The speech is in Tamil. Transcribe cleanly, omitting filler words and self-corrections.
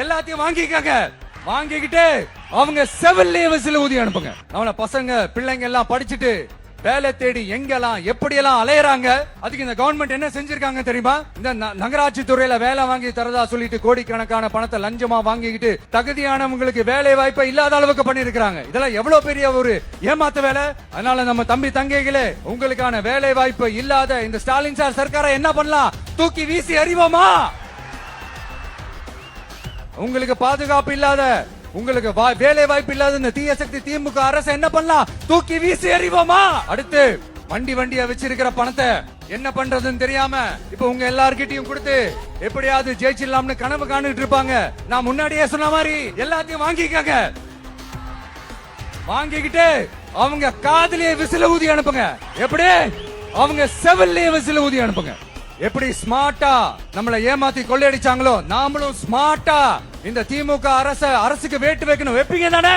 எல்லாத்தையும் வாங்கிக்கங்க. வாங்கிக்கிட்டு அவங்க செவிலே விசில் ஊதி அனுப்புங்க. அவன பசங்க பிள்ளைங்க எல்லாம் படிச்சுட்டு வேலை தேடி எங்கெல்லாம் எப்படியெல்லாம் அலையறாங்க. அதுக்கு இந்த கவர்மெண்ட் என்ன செஞ்சிருக்காங்க தெரியுமா? இந்த நகராட்சி துறையில வேலை வாங்கி தரதா சொல்லிட்டு கோடிக்கணக்கான பணத்தை லஞ்சமா வாங்கிக்கிட்டு தகுதியானவங்களுக்கு வேலை வாய்ப்பை இல்லாத அளவுக்கு பண்ணிருக்காங்க. இதெல்லாம் எவ்வளவு பெரிய ஒரு ஏமாத்து வேலை. அதனால நம்ம தம்பி தங்கைகளே, உங்களுக்கான வேலை வாய்ப்பு இல்லாத இந்த ஸ்டாலின் சார் சர்க்காரை என்ன பண்ணலாம்? தூக்கி வீசி அறிவோமா? உங்களுக்கு பாதுகாப்பு இல்லாத, உங்களுக்கு வேலை வாய்ப்பு இல்லாத இந்த தீய சக்தி திமுக அரசு என்ன பண்ணலாம்? தூக்கி வீசி எறிவோமா? அடுத்து வண்டியா வச்சிருக்கிற பணத்தை என்ன பண்றதுன்னு தெரியாம இப்ப உங்க எல்லார்கிட்டயும் கொடுத்து எப்படியாவது ஜெயிச்சிடலாம்னு கனவு காணிட்டு இருப்பாங்க. நான் முன்னாடியே சொன்ன மாதிரி எல்லாத்தையும் வாங்கிக்கங்க. வாங்கிக்கிட்டு அவங்க காதுலயே விசில ஊதி அனுப்புங்க. எப்படி? அவங்க செவிலே விசில ஊதி அனுப்புங்க. எப்படி ஸ்மார்ட்டா நம்மள ஏமாத்தி கொள்ளையடிச்சாங்களோ நாமளும் ஸ்மார்ட்டா இந்த திமுக அரசுக்கு வேட்டு வைக்கணும். வைப்பீங்க தானே?